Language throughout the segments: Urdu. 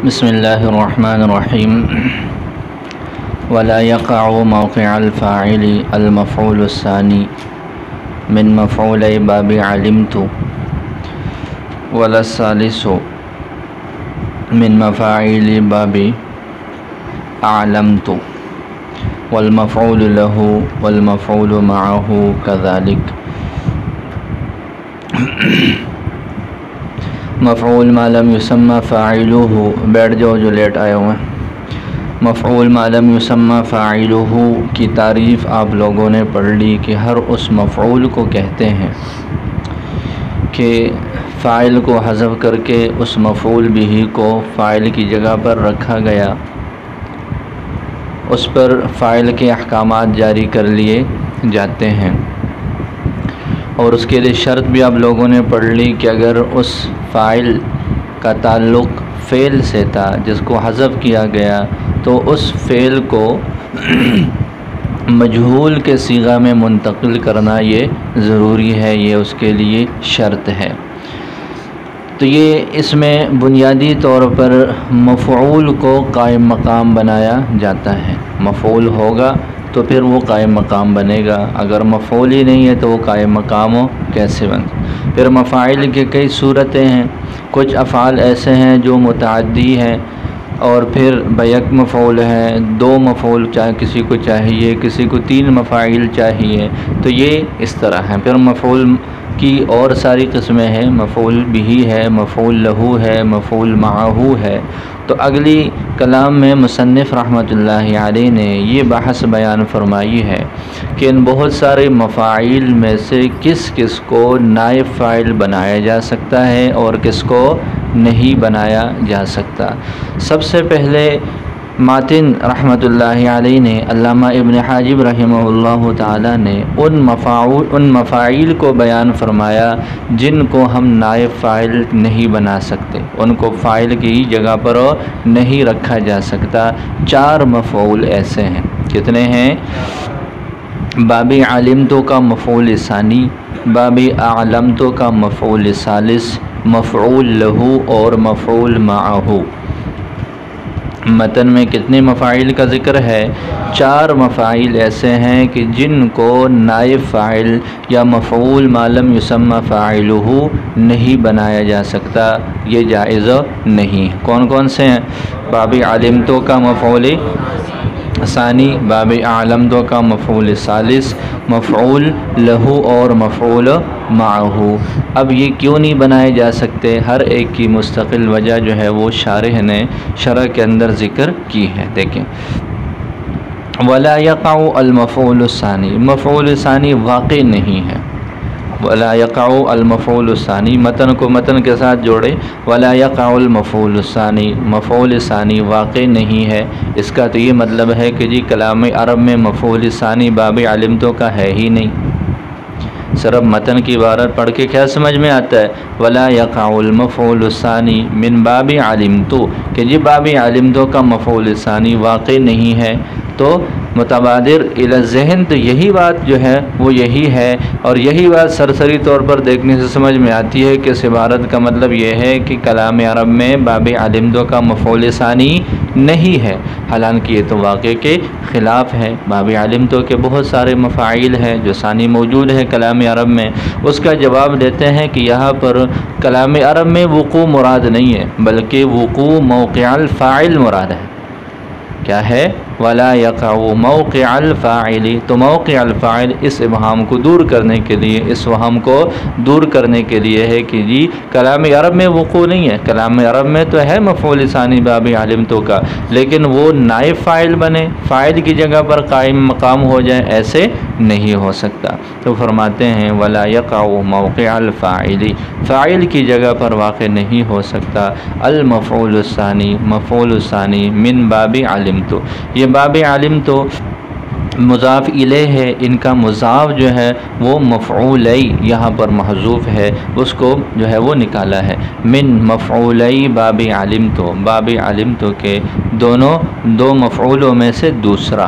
بسم اللہ الرحمن الرحیم ولا يقع موقع الفاعل المفعول الثانی من مفعول باب علمت ولا الثالث من مفاعل باب أعلمت والمفعول له والمفعول معه كذلك مفعول ما لم یسمى فاعلہ، بیٹھ جاؤ جو لیٹ آئے ہوئے ہیں۔ مفعول ما لم یسمى فاعلہ کی تعریف آپ لوگوں نے پڑھ لی کہ ہر اس مفعول کو کہتے ہیں کہ فاعل کو حذف کر کے اس مفعول بھی کو فاعل کی جگہ پر رکھا گیا، اس پر فاعل کے احکامات جاری کر لیے جاتے ہیں۔ اور اس کے لیے شرط بھی آپ لوگوں نے پڑھ لی کہ اگر اس فاعل کا تعلق فعل سے تھا جس کو حذف کیا گیا تو اس فعل کو مجہول کے صیغہ میں منتقل کرنا یہ ضروری ہے، یہ اس کے لیے شرط ہے۔ تو یہ اس میں بنیادی طور پر مفعول کو قائم مقام بنایا جاتا ہے۔ مفعول ہوگا تو پھر وہ قائم مقام بنے گا، اگر مفعول ہی نہیں ہے تو وہ قائم مقام کیسے بن؟ پھر مفاعل کے کئی صورتیں ہیں، کچھ افعال ایسے ہیں جو متعدی ہیں اور پھر بیک مفعول ہے، دو مفعول چاہے کسی کو چاہیے، کسی کو تین مفاعل چاہیے، تو یہ اس طرح ہیں۔ پھر مفعول کی اور ساری قسمیں ہیں، مفعول بھی ہے، مفعول لہو ہے، مفعول معہو ہے۔ تو اگلی کلام میں مصنف رحمۃ اللہ علیہ نے یہ بحث بیان فرمائی ہے کہ ان بہت سارے مفاعیل میں سے کس کس کو نائب فاعل بنایا جا سکتا ہے اور کس کو نہیں بنایا جا سکتا۔ سب سے پہلے ماتن رحمۃ اللہ علیہ نے، علامہ ابن حاجب رحمہ اللہ تعالی نے ان مفاعیل کو بیان فرمایا جن کو ہم نائب فاعل نہیں بنا سکتے، ان کو فاعل کی جگہ پر نہیں رکھا جا سکتا۔ 4 مفعول ایسے ہیں۔ کتنے ہیں؟ باب علمتو کا مفعول ثانی، باب اعلمتو کا مفعول ثالث، مفعول لہو اور مفعول معہو۔ متن میں کتنے مفاعیل کا ذکر ہے؟ 4 مفاعیل ایسے ہیں کہ جن کو نائب فاعل یا مفعول ما لم یسمى فاعلہ نہیں بنایا جا سکتا، یہ جائز نہیں۔ کون کون سے ہیں؟ باب علمتو کا مفعول ثانی، باب اعلمتو کا مفعول ثالث، مفعول لہو اور مفعول معہو۔ اب یہ کیوں نہیں بنائے جا سکتے؟ ہر ایک کی مستقل وجہ جو ہے وہ شارح نے شرح کے اندر ذکر کی ہے۔ دیکھیں، ولا یقع المفعول الثانی، مفعول ثانی واقع نہیں ہے۔ ولا یقع المفعول الثانی، متن کو متن کے ساتھ جوڑے، ولا یقع المفعول الثانی، مفعول ثانی واقع نہیں ہے۔ اس کا تو یہ مطلب ہے کہ جی کلام عرب میں مفعول ثانی باب علمتو کا ہے ہی نہیں۔ صرف متن کی عبارت پڑھ کے کیا سمجھ میں آتا ہے؟ ولا یقع المفعول الثانی من باب علمتو، کہ جی باب علمتو کا مفعول ثانی واقع نہیں ہے۔ تو متبادر الی الذہن تو یہی بات جو ہے وہ یہی ہے، اور یہی بات سرسری طور پر دیکھنے سے سمجھ میں آتی ہے کہ اس عبارت کا مطلب یہ ہے کہ کلام عرب میں باب علمتو کا مفعول ثانی نہیں ہے، حالانکہ یہ تو واقع کے خلاف ہے۔ باب علمتو کے بہت سارے مفاعیل ہیں جو ثانی موجود ہے کلام عرب میں۔ اس کا جواب دیتے ہیں کہ یہاں پر کلام عرب میں وقوع مراد نہیں ہے، بلکہ وقوع موقع الفاعل مراد ہے۔ کیا ہے؟ ولا یقع موقع الفاعل، تو موقع الفاعل اس ابہام کو دور کرنے کے لیے، اس وہم کو دور کرنے کے لیے ہے کہ جی کلام عرب میں وقوع نہیں ہے۔ کلام عرب میں تو ہے مفعول ثانی باب علمتو کا، لیکن وہ نائب فاعل بنے، فاعل کی جگہ پر قائم مقام ہو جائے، ایسے نہیں ہو سکتا۔ تو فرماتے ہیں ولا یقع موقع الفاعل، فاعل کی جگہ پر واقع نہیں ہو سکتا المفعول الثانی، مفعول ثانی من باب علمتو۔ یہ باب علمتو مضاف الیہ ہے، ان کا مضاف جو ہے وہ مفعولی یہاں پر محذوف ہے، اس کو جو ہے وہ نکالا ہے۔ من مفعولی باب علمتو، باب علمتو کے دو مفعولوں میں سے دوسرا۔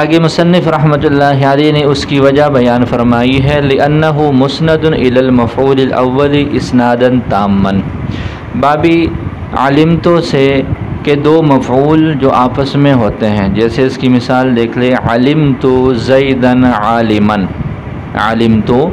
آگے مصنف رحمۃ اللہ علیہ نے اس کی وجہ بیان فرمائی ہے، لأنہ مسند الی المفعول الاول اسنادا تاما۔ باب علمتو سے کہ دو مفعول جو آپس میں ہوتے ہیں، جیسے اس کی مثال دیکھ لیں، علمتو زیدن عالمن، علمتو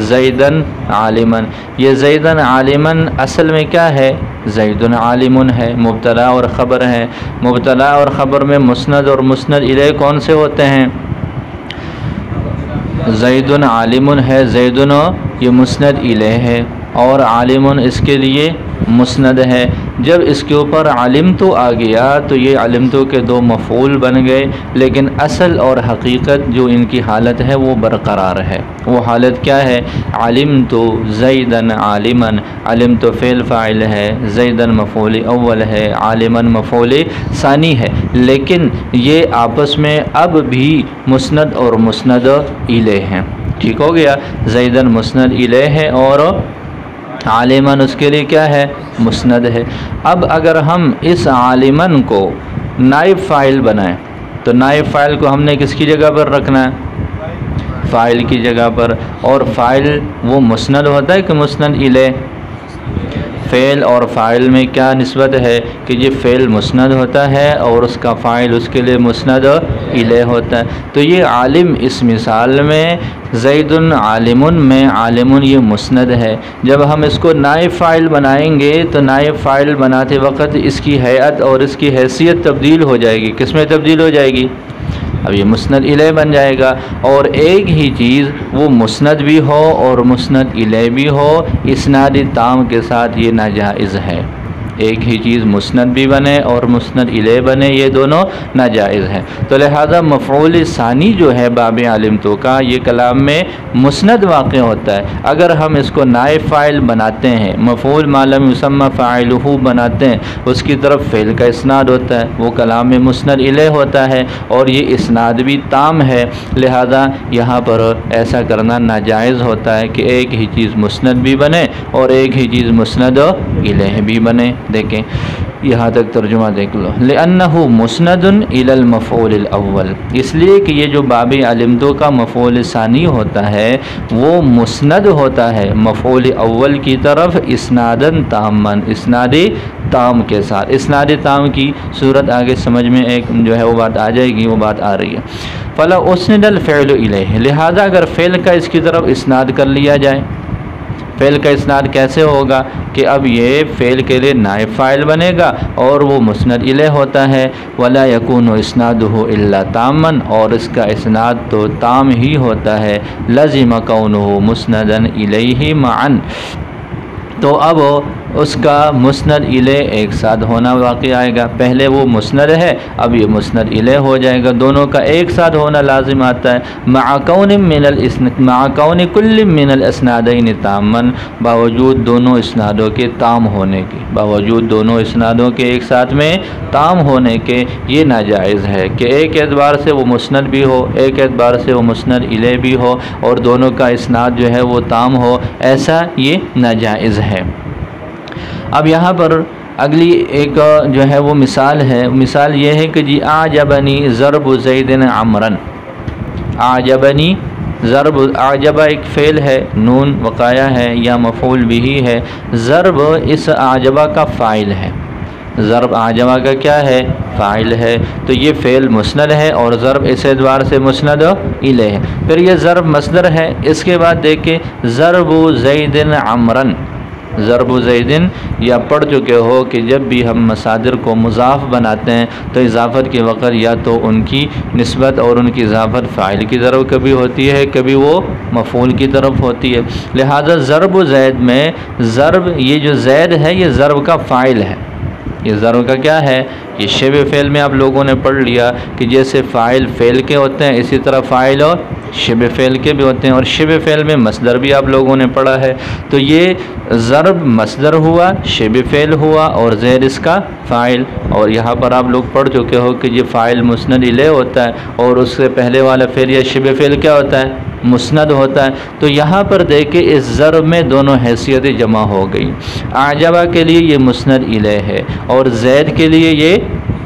زیدن عالمن، یہ زیدن عالمن اصل میں کیا ہے؟ زیدن عالمن ہے، مبتدا اور خبر ہے۔ مبتدا اور خبر میں مسند اور مسند الیہ کون سے ہوتے ہیں؟ زیدن عالمن ہے، زیدن یہ مسند الیہ ہے اور عالمن اس کے لیے مسند ہے۔ جب اس کے اوپر علمتو آ گیا تو یہ علمتو کے دو مفعول بن گئے، لیکن اصل اور حقیقت جو ان کی حالت ہے وہ برقرار ہے۔ وہ حالت کیا ہے؟ علمتو زیدن عالمن، علمتو فعل فاعل ہے، زیدن مفعول اول ہے، عالمن مفعول ثانی ہے، لیکن یہ آپس میں اب بھی مسند اور مسند الیہ ہیں۔ ٹھیک ہو گیا؟ زیدن مسند الیہ ہے اور عالمن اس کے لیے کیا ہے؟ مسند ہے۔ اب اگر ہم اس عالمن کو نائب فاعل بنائیں تو نائب فاعل کو ہم نے کس کی جگہ پر رکھنا ہے؟ فاعل کی جگہ پر، اور فاعل وہ مسند ہوتا ہے کہ مسند الیہ؟ فعل اور فاعل میں کیا نسبت ہے کہ یہ فعل مسند ہوتا ہے اور اس کا فاعل اس کے لیے مسند الیہ ہوتا ہے۔ تو یہ عالم اس مثال میں زید عالمن میں عالمن یہ مسند ہے۔ جب ہم اس کو نائب فاعل بنائیں گے تو نائب فاعل بناتے وقت اس کی ہیئت اور اس کی حیثیت تبدیل ہو جائے گی۔ کس میں تبدیل ہو جائے گی؟ اب یہ مسند الیہ بن جائے گا، اور ایک ہی چیز وہ مسند بھی ہو اور مسند الیہ بھی ہو، اسناد تام کے ساتھ یہ ناجائز ہے۔ ایک ہی چیز مسند بھی بنے اور مسند الیہ بنے، یہ دونوں ناجائز ہیں۔ تو لہذا مفعول ثانی جو ہے باب علمتو کا، یہ کلام میں مسند واقع ہوتا ہے۔ اگر ہم اس کو نائب فاعل بناتے ہیں، مفعول ما لم یسمى فاعلہ بناتے ہیں، اس کی طرف فعل کا اسناد ہوتا ہے، وہ کلام میں مسند الیہ ہوتا ہے اور یہ اسناد بھی تام ہے، لہذا یہاں پر ایسا کرنا ناجائز ہوتا ہے کہ ایک ہی چیز مسند بھی بنے اور ایک ہی چیز مسند الیہ بھی بنے۔ دیکھیں یہاں تک ترجمہ دیکھ لو، لأنہ مسند الی المفعول الاول، اس لیے کہ یہ جو باب علمتو کا مفعول ثانی ہوتا ہے وہ مسند ہوتا ہے مفعول اول کی طرف اسنادن تامن، اسناد تام کے ساتھ۔ اسناد تام کی صورت آگے سمجھ میں ایک جو ہے وہ بات آ جائے گی، وہ بات آ رہی ہے۔ فلا اسند الفعل الیہ، لہذا اگر فعل کا اس کی طرف اسناد کر لیا جائے، فعل کا اسناد کیسے ہوگا کہ اب یہ فعل کے لیے نائب فاعل بنے گا اور وہ مسند الیہ ہوتا ہے، ولا یکون اسنادہ الا تاما، اور اس کا اسناد تو تام ہی ہوتا ہے، لزم کونہ مسندا الیہ معا، تو اب اس کا مسند الیہ ایک ساتھ ہونا واقع آئے گا۔ پہلے وہ مسند ہے، اب یہ مسند الیہ ہو جائے گا، دونوں کا ایک ساتھ ہونا لازم آتا ہے۔ مع کون کل من الاسنادین تاما، باوجود دونوں اسنادوں کے تام ہونے کے، باوجود دونوں اسنادوں کے ایک ساتھ میں تام ہونے کے، یہ ناجائز ہے کہ ایک اعتبار سے وہ مسند بھی ہو، ایک اعتبار سے وہ مسند الیہ بھی ہو اور دونوں کا اسناد جو ہے وہ تام ہو، ایسا یہ ناجائز ہے۔ اب یہاں پر اگلی ایک جو ہے وہ مثال ہے، مثال یہ ہے کہ جی اعجبنی ضرب زید عمرا، اعجبنی ضرب، اعجبہ ایک فعل ہے، نون وقایا ہے یا مفعول بھی ہے، ضرب اس اعجبہ کا فاعل ہے، ضرب اعجبہ کا کیا ہے؟ فاعل ہے، تو یہ فعل مسند ہے اور ضرب اس اعتبار سے مسند الیہ ہے۔ پھر یہ ضرب مصدر ہے، اس کے بعد دیکھیں ضرب زید عمرا، ضرب زیدن، یا پڑھ چکے ہو کہ جب بھی ہم مصادر کو مضاف بناتے ہیں تو اضافت کے وقت یا تو ان کی نسبت اور ان کی اضافت فاعل کی طرف کبھی ہوتی ہے، کبھی وہ مفعول کی طرف ہوتی ہے، لہذا ضرب زید میں ضرب، یہ جو زید ہے یہ ضرب کا فاعل ہے، یہ ضرب کا کیا ہے؟ یہ شبہ فعل میں آپ لوگوں نے پڑھ لیا کہ جیسے فاعل فعل کے ہوتے ہیں اسی طرح فاعل اور شبہ فعل کے بھی ہوتے ہیں، اور شبہ فعل میں مصدر بھی آپ لوگوں نے پڑھا ہے، تو یہ ضرب مصدر ہوا، شبہ فعل ہوا اور زید اس کا فاعل، اور یہاں پر آپ لوگ پڑھ چکے ہو کہ یہ فاعل مسند الیہ ہوتا ہے اور اس سے پہلے والا فعل یا شبہ فعل کیا ہوتا ہے؟ مسند ہوتا ہے۔ تو یہاں پر دیکھیں اس ضرب میں دونوں حیثیتیں جمع ہو گئی، اعجبہ کے لیے یہ مسند الیہ ہے اور زید کے لیے یہ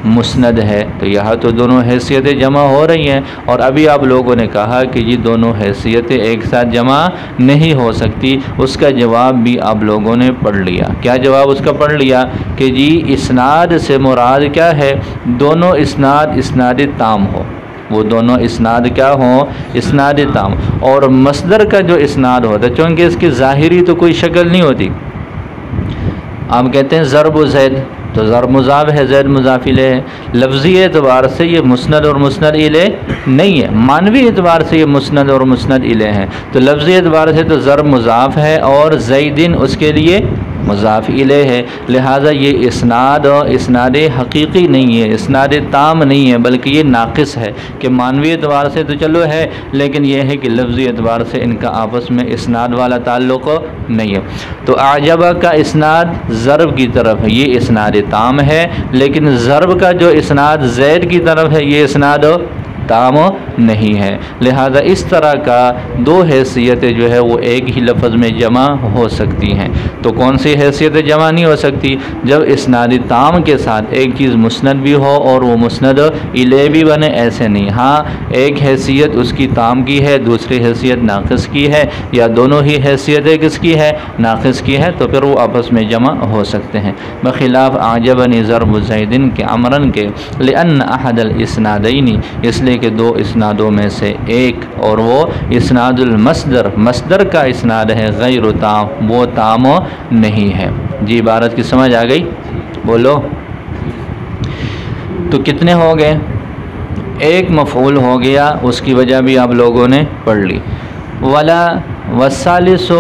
مسند ہے، تو یہاں تو دونوں حیثیتیں جمع ہو رہی ہیں، اور ابھی آپ لوگوں نے کہا کہ یہ دونوں حیثیتیں ایک ساتھ جمع نہیں ہو سکتی، اس کا جواب بھی آپ لوگوں نے پڑھ لیا۔ کیا جواب اس کا پڑھ لیا کہ جی اسناد سے مراد کیا ہے، دونوں اسناد تام ہو، وہ دونوں اسناد کیا ہوں، اسناد تام، اور مصدر کا جو اسناد ہوتا ہے چونکہ اس کی ظاہری تو کوئی شکل نہیں ہوتی، آپ کہتے ہیں ضرب زید، تو ضرب مضاف ہے، زید مضاف الیہ ہے، لفظی اعتبار سے یہ مسند اور مسند الیہ نہیں ہے، معنوی اعتبار سے یہ مسند اور مسند الیہ ہے، تو لفظی اعتبار سے تو ضرب مضاف ہے اور زیدن اس کے لیے مضاف الیہ ہے، لہٰذا یہ اسناد حقیقی نہیں ہے، اسناد تام نہیں ہے، بلکہ یہ ناقص ہے کہ معنوی اعتبار سے تو چلو ہے، لیکن یہ ہے کہ لفظی اعتبار سے ان کا آپس میں اسناد والا تعلق نہیں ہے۔ تو اعجبہ کا اسناد ضرب کی طرف ہے، یہ اسناد تام ہے، لیکن ضرب کا جو اسناد زید کی طرف ہے یہ اسناد تام نہیں ہے، لہذا اس طرح کا دو حیثیتیں جو ہے وہ ایک ہی لفظ میں جمع ہو سکتی ہیں۔ تو کون سی حیثیتیں جمع نہیں ہو سکتی؟ جب اسناد تام کے ساتھ ایک چیز مسند بھی ہو اور وہ مسند الیہ بھی بنے، ایسے نہیں، ہاں ایک حیثیت اس کی تام کی ہے، دوسری حیثیت ناقص کی ہے، یا دونوں ہی حیثیتیں کس کی ہے، ناقص کی ہے، تو پھر وہ آپس میں جمع ہو سکتے ہیں، بخلاف اعجبنی ضرب زیدن کے عمرن کے، لأن احد الاسنادین، اس لیے کہ دو اسنادوں میں سے ایک، اور وہ اسناد المصدر، مصدر کا اسناد ہے، غیر تام، وہ تام نہیں ہے۔ جی عبارت کی سمجھ آ گئی؟ بولو۔ تو کتنے ہو گئے؟ ایک مفعول ہو گیا، اس کی وجہ بھی آپ لوگوں نے پڑھ لی۔ ولا والثالث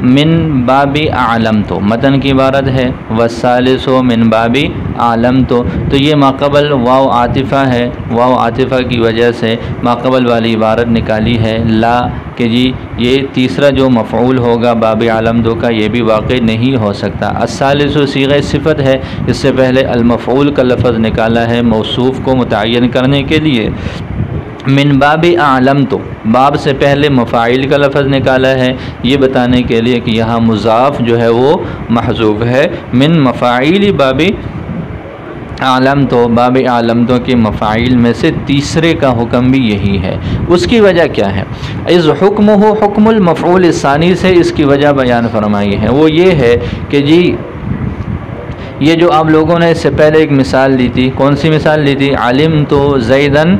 من باب اعلمت، متن کی عبارت ہے والثالث من باب اعلمت، تو یہ ماقبل واو عاطفہ ہے، واو عاطفہ کی وجہ سے ماقبل والی عبارت نکالی ہے لا، کہ جی یہ تیسرا جو مفعول ہوگا باب اعلمت کا یہ بھی واقع نہیں ہو سکتا۔ الثالث صیغہ صفت ہے، اس سے پہلے المفعول کا لفظ نکالا ہے موصوف کو متعین کرنے کے لیے۔ من باب اعلمت، باب سے پہلے مفاعل کا لفظ نکالا ہے، یہ بتانے کے لیے کہ یہاں مضاف جو ہے وہ محذوف ہے، من مفاعیل باب اعلمت، باب اعلمت کے مفاعیل میں سے تیسرے کا حکم بھی یہی ہے۔ اس کی وجہ کیا ہے؟ از حکمہ حکم المفعول الثانی سے اس کی وجہ بیان فرمائی ہے، وہ یہ ہے کہ جی یہ جو آپ لوگوں نے اس سے پہلے ایک مثال دی تھی، کون سی مثال لی تھی؟ علمت زیدن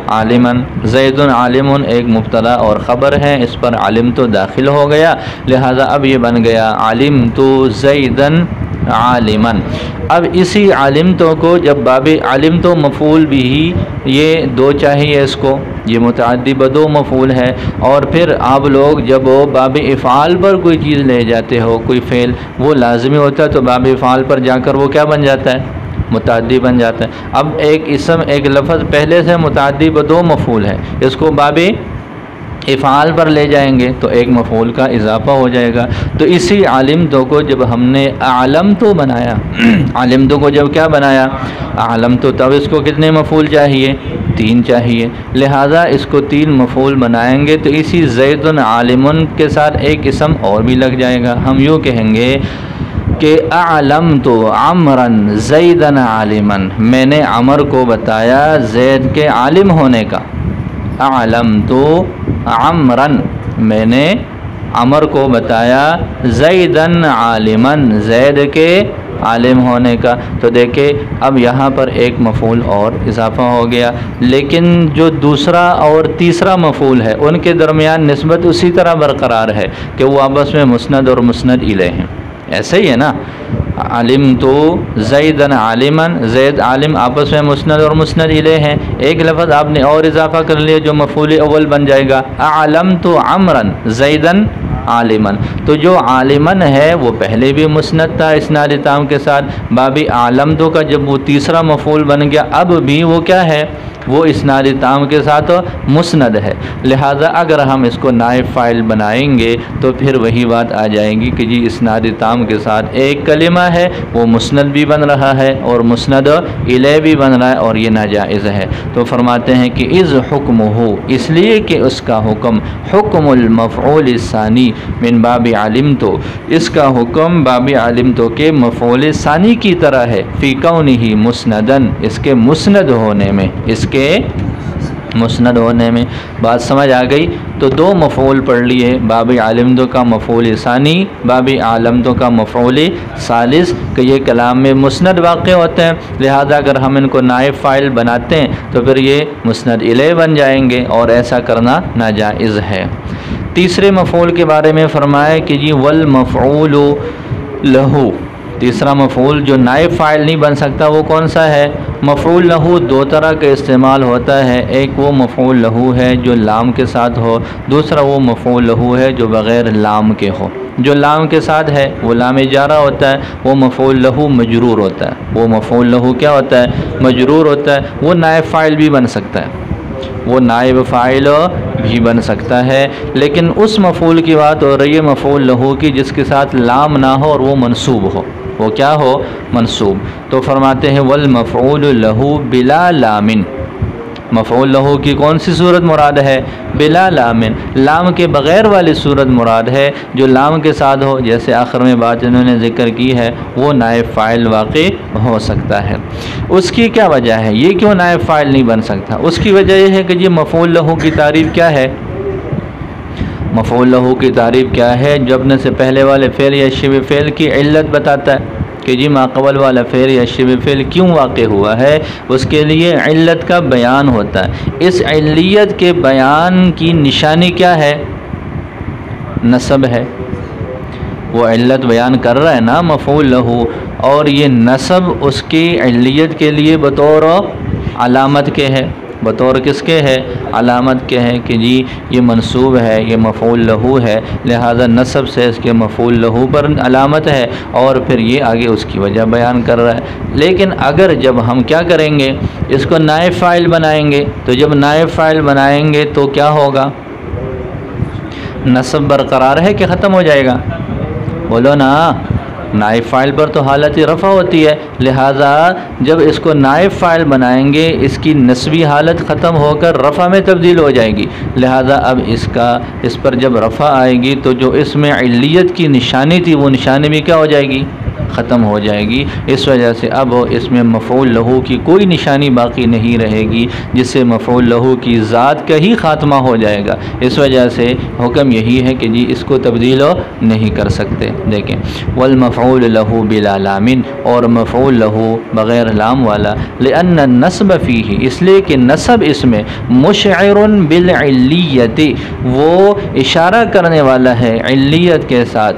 عالمن، زید عالم ایک مبتدا اور خبر ہے، اس پر علمت داخل ہو گیا، لہذا اب یہ بن گیا علمت زیدن عالمن۔ اب اسی علمت کو جب باب علمت مفعول بھی ہی یہ دو چاہیے، اس کو یہ متعدی بدو مفعول ہے، اور پھر آپ لوگ جب وہ باب افعال پر کوئی چیز لے جاتے ہو، کوئی فعل وہ لازمی ہوتا ہے، تو باب افعال پر جا کر وہ کیا بن جاتا ہے؟ متعدی بن جاتا ہے۔ اب ایک اسم ایک لفظ پہلے سے متعدی بدو مفعول ہے، اس کو باب افعال پر لے جائیں گے تو ایک مفعول کا اضافہ ہو جائے گا۔ تو اسی علمتو کو جب ہم نے اعلمتو بنایا، علمتو کو جب کیا بنایا؟ اعلمتو، تب اس کو کتنے مفعول چاہیے؟ 3 چاہیے، لہذا اس کو 3 مفعول بنائیں گے، تو اسی زید عالم کے ساتھ ایک اسم اور بھی لگ جائے گا۔ ہم یوں کہیں گے کہ اعلمت عمرا زیدا عالما، میں نے عمر کو بتایا زید کے عالم ہونے کا۔ اعلمت عمرا، میں نے عمر کو بتایا زیدا عالما، زید کے عالم ہونے کا۔ تو دیکھیں اب یہاں پر ایک مفعول اور اضافہ ہو گیا، لیکن جو دوسرا اور تیسرا مفعول ہے ان کے درمیان نسبت اسی طرح برقرار ہے کہ وہ آپس میں مسند اور مسند الیہ ہیں، ایسے ہی ہے نا۔ علمت زیدا عالما، زید عالم آپس میں مسند اور مسند الیہ ہیں، ایک لفظ آپ نے اور اضافہ کر لیا جو مفعول اول بن جائے گا، اعلمت عمرا زیدا عالما، تو جو عالمن ہے وہ پہلے بھی مسند تھا اسناد تام کے ساتھ، باب اعلمت کا جب وہ تیسرا مفعول بن گیا اب بھی وہ کیا ہے؟ وہ اسناد تام کے ساتھ مسند ہے، لہذا اگر ہم اس کو نائب فاعل بنائیں گے تو پھر وہی بات آ جائے گی کہ جی اسناد تام کے ساتھ ایک کلمہ ہے، وہ مسند بھی بن رہا ہے اور مسند الیہ بھی بن رہا ہے، اور یہ ناجائز ہے۔ تو فرماتے ہیں کہ از حکمہ، اس لیے کہ اس کا حکم حکم المفعول الثانی، من باب علمتو، اس کا حکم باب علمتو کے مفعول ثانی کی طرح ہے، فی کونہ مسندن، اس کے مسند ہونے میں، اس کے مسند ہونے میں۔ بات سمجھ آ گئی؟ تو دو مفعول پڑھ لیے، باب علمتو کا مفعول ثانی، باب علمتو کا مفعول ثالث، کہ یہ کلام میں مسند واقع ہوتے ہیں، لہذا اگر ہم ان کو نائب فاعل بناتے ہیں تو پھر یہ مسند الیہ بن جائیں گے، اور ایسا کرنا ناجائز ہے۔ تیسرے مفعول کے بارے میں فرمایا کہ جی والمفعول لہو، تیسرا مفعول جو نائب فاعل نہیں بن سکتا وہ کون سا ہے؟ مفعول لہو دو طرح کا استعمال ہوتا ہے، ایک وہ مفعول لہو ہے جو لام کے ساتھ ہو، دوسرا وہ مفعول لہو ہے جو بغیر لام کے ہو۔ جو لام کے ساتھ ہے وہ لام جارہ ہوتا ہے، وہ مفعول لہو مجرور ہوتا ہے، وہ مفعول لہو کیا ہوتا ہے؟ مجرور ہوتا ہے۔ وہ نائب فاعل بھی بن سکتا ہے، وہ نائب فاعل بھی بن سکتا ہے، لیکن اس مفعول کی بات ہو رہی ہے مفعول لہو کی جس کے ساتھ لام نہ ہو اور وہ منصوب ہو، وہ کیا ہو؟ منصوب۔ تو فرماتے ہیں والمفعول لہو بلا لامن، مفعول لہو کی کون سی صورت مراد ہے؟ بلا لامن، لام کے بغیر والی صورت مراد ہے، جو لام کے ساتھ ہو، جیسے آخر میں بات انہوں نے ذکر کی ہے، وہ نائب فاعل واقع ہو سکتا ہے۔ اس کی کیا وجہ ہے؟ یہ کیوں نائب فاعل نہیں بن سکتا؟ اس کی وجہ یہ ہے کہ یہ مفعول لہو کی تعریف کیا ہے؟ مفعول لہو کی تعریف کیا ہے؟ جو اپنے سے پہلے والے فعل یا شبہ فعل کی علت بتاتا ہے کہ جی ما قبل والا فعل یا شبہ فعل کیوں واقع ہوا ہے، اس کے لیے علت کا بیان ہوتا ہے۔ اس علیت کے بیان کی نشانی کیا ہے؟ نصب ہے۔ وہ علت بیان کر رہا ہے نا مفعول لہو، اور یہ نصب اس کی علیت کے لیے بطور علامت کے ہے، بطور کس کے ہے؟ علامت کے ہے کہ جی یہ منصوب ہے، یہ مفعول لہو ہے، لہذا نصب سے اس کے مفعول لہو پر علامت ہے، اور پھر یہ آگے اس کی وجہ بیان کر رہا ہے۔ لیکن اگر جب ہم کیا کریں گے، اس کو نائب فاعل بنائیں گے، تو جب نائب فاعل بنائیں گے تو کیا ہوگا؟ نصب برقرار ہے کہ ختم ہو جائے گا؟ بولو نا، نائب فاعل پر تو حالت رفع ہوتی ہے، لہٰذا جب اس کو نائب فاعل بنائیں گے اس کی نسبی حالت ختم ہو کر رفع میں تبدیل ہو جائے گی، لہٰذا اب اس پر جب رفع آئے گی تو جو اس میں علیت کی نشانی تھی وہ نشانی بھی کیا ہو جائے گی؟ ختم ہو جائے گی۔ اس وجہ سے اب اس میں مفعول لہو کی کوئی نشانی باقی نہیں رہے گی، جس سے مفعول لہو کی ذات کا ہی خاتمہ ہو جائے گا۔ اس وجہ سے حکم یہی ہے کہ جی اس کو تبدیل نہیں کر سکتے۔ دیکھیں والمفعول لہو بلا لامن، اور مفعول لہو بغیر لام والا، لأن النصب فیہ، اس لیے کہ نصب اس میں مشعر بالعلیت، وہ اشارہ کرنے والا ہے علیت کے ساتھ،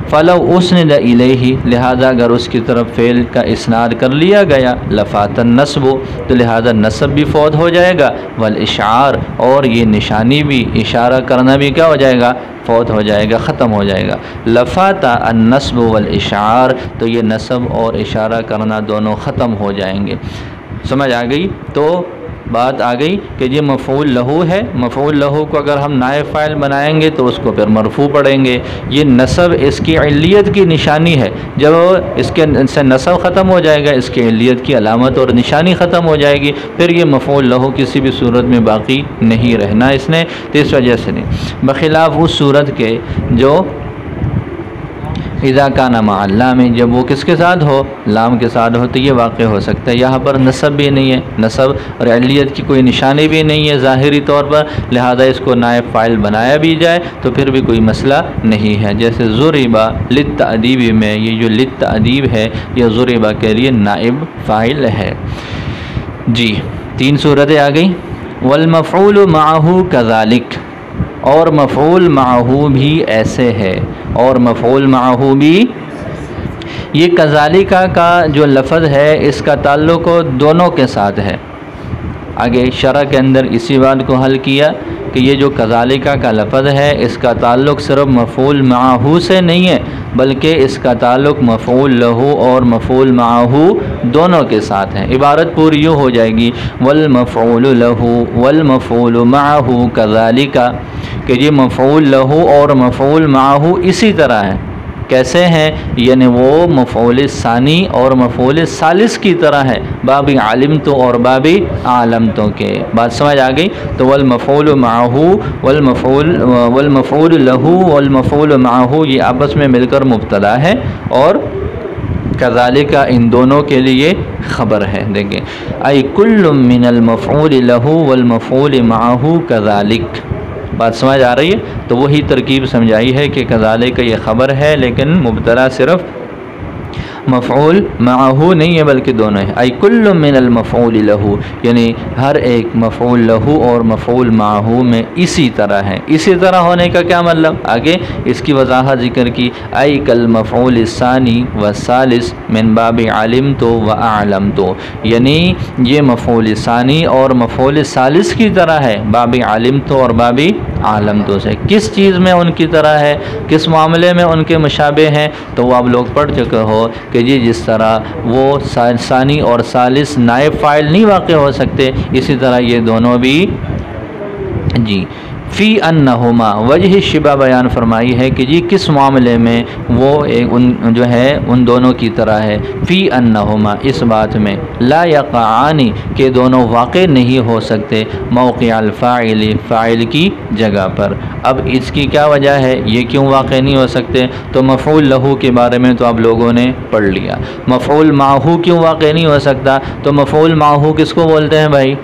فلو اسند الیہ، لہذا اگر اس کی طرف فعل کا اسناد کر لیا گیا، لفات النصب، تو لہذا نصب بھی فوت ہو جائے گا، والاشعار، اور یہ نشانی بھی، اشارہ کرنا بھی کیا ہو جائے گا؟ فوت ہو جائے گا، ختم ہو جائے گا۔ لفات النصب والاشعار، تو یہ نصب اور اشارہ کرنا دونوں ختم ہو جائیں گے۔ سمجھ آ گئی؟ تو بات آ گئی کہ یہ مفعول لہو ہے، مفعول لہو کو اگر ہم نائب فاعل بنائیں گے تو اس کو پھر مرفوع پڑھیں گے۔ یہ نصب اس کی علیت کی نشانی ہے، جب اس کے سے نصب ختم ہو جائے گا اس کی علیت کی علامت اور نشانی ختم ہو جائے گی، پھر یہ مفعول لہو کسی بھی صورت میں باقی نہیں رہنا اس نے، تو اس وجہ سے نہیں، بخلاف اس صورت کے جو اذا کان مع اللام، جب وہ کس کے ساتھ ہو؟ لام کے ساتھ ہو، تو یہ واقع ہو سکتا ہے۔ یہاں پر نصب بھی نہیں ہے، نصب اور علیت کی کوئی نشانی بھی نہیں ہے ظاہری طور پر، لہذا اس کو نائب فاعل بنایا بھی جائے تو پھر بھی کوئی مسئلہ نہیں ہے۔ جیسے ضربا للتأدیب میں یہ جو للتأدیب ہے یہ ضربا کے لیے نائب فاعل ہے۔ جی 3 صورتیں آ گئیں۔ والمفعول معہ کذالک، اور مفعول معہ بھی ایسے ہے، اور مفعول معہ بھی، یہ کذالکہ کا جو لفظ ہے اس کا تعلق دونوں کے ساتھ ہے۔ آگے شرح کے اندر اسی بات کو حل کیا کہ یہ جو کذالکہ کا لفظ ہے اس کا تعلق صرف مفعول معہ سے نہیں ہے، بلکہ اس کا تعلق مفعول لہو اور مفعول معہ دونوں کے ساتھ ہے۔ عبارت پوری یوں ہو جائے گی والمفعول لہو والمفعول معہ کذالکہ، کہ یہ مفعول لہو اور مفعول معہ اسی طرح ہے، کیسے ہیں؟ یعنی وہ مفعول ثانی اور مفعول ثالث کی طرح ہے، باب علمت اور باب عالمت کے۔ بات سمجھ آ گئی؟ تو والمفعول معہ والمفعول لہ والمفعول معہ یہ آپس میں مل کر مبتدا ہے، اور کذالک ان دونوں کے لیے خبر ہے۔ دیکھیں ای کل من المفعول لہ والمفعول معہ کذالک، بات سمجھ آ رہی ہے؟ تو وہی ترکیب سمجھائی ہے کہ کذالک یہ خبر ہے، لیکن مبتدا صرف مفعول معہ نہیں ہے بلکہ دونوں ہیں۔ ای کل من المفعول لہ یعنی ہر ایک مفعول لہ اور مفعول معہ میں اسی طرح ہے۔ اسی طرح ہونے کا کیا مطلب؟ آگے اس کی وضاحت ذکر کی، ای کل مفعول الثانی والثالث من باب علمت و اعلمت، یعنی یہ مفعول ثانی اور مفعول ثالث کی طرح ہے، باب علمت اور باب عالمت سے۔ کس چیز میں ان کی طرح ہے؟ کس معاملے میں ان کے مشابہ ہیں؟ تو وہ آپ لوگ پڑھ چکے ہو کہ جی جس طرح وہ ثانی اور ثالث نائب فاعل نہیں واقع ہو سکتے، اسی طرح یہ دونوں بھی جی فی انہما وجہ شبہ بیان فرمائی ہے کہ جی کس معاملے میں وہ جو ہے ان دونوں کی طرح ہے، فی انہما اس بات میں، لا یقعانی کہ دونوں واقع نہیں ہو سکتے، موقع الفاعل فاعل کی جگہ پر۔ اب اس کی کیا وجہ ہے، یہ کیوں واقع نہیں ہو سکتے؟ تو مفعول لہو کے بارے میں تو آپ لوگوں نے پڑھ لیا۔ مفعول معہ کیوں واقع نہیں ہو سکتا؟ تو مفعول معہ کس کو بولتے ہیں بھائی؟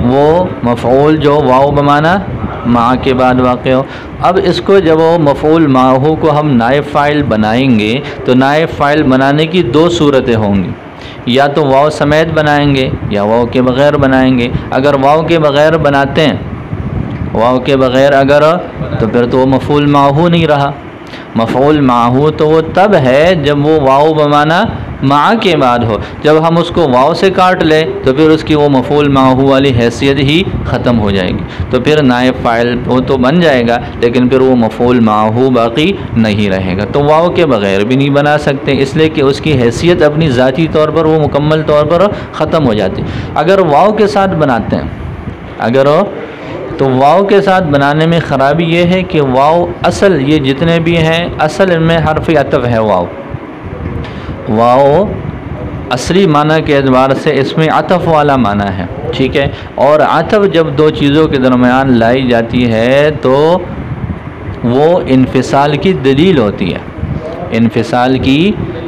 وہ مفعول جو واو بمانا مع کے بعد واقع ہو۔ اب اس کو جب وہ مفعول معہ کو ہم نائب فاعل بنائیں گے تو نائب فاعل بنانے کی دو صورتیں ہوں گی، یا تو واو سمیت بنائیں گے یا واو کے بغیر بنائیں گے۔ اگر واو کے بغیر بناتے ہیں، واو کے بغیر اگر، تو پھر تو وہ مفعول معہ نہیں رہا۔ مفعول معہ تو وہ تب ہے جب وہ واو بمانا مع کے بعد ہو۔ جب ہم اس کو واو سے کاٹ لیں تو پھر اس کی وہ مفعول معہ والی حیثیت ہی ختم ہو جائے گی، تو پھر نائب فاعل وہ تو بن جائے گا لیکن پھر وہ مفعول معہ باقی نہیں رہے گا۔ تو واو کے بغیر بھی نہیں بنا سکتے، اس لیے کہ اس کی حیثیت اپنی ذاتی طور پر وہ مکمل طور پر ختم ہو جاتی۔ اگر واو کے ساتھ بناتے ہیں، تو واو کے ساتھ بنانے میں خرابی یہ ہے کہ واو اصل یہ جتنے بھی ہیں اصل ان میں حرف عطف ہے۔ واو اصلی معنی کے اعتبار سے اس میں عطف والا معنی ہے، ٹھیک ہے؟ اور عطف جب دو چیزوں کے درمیان لائی جاتی ہے تو وہ انفصال کی دلیل ہوتی ہے۔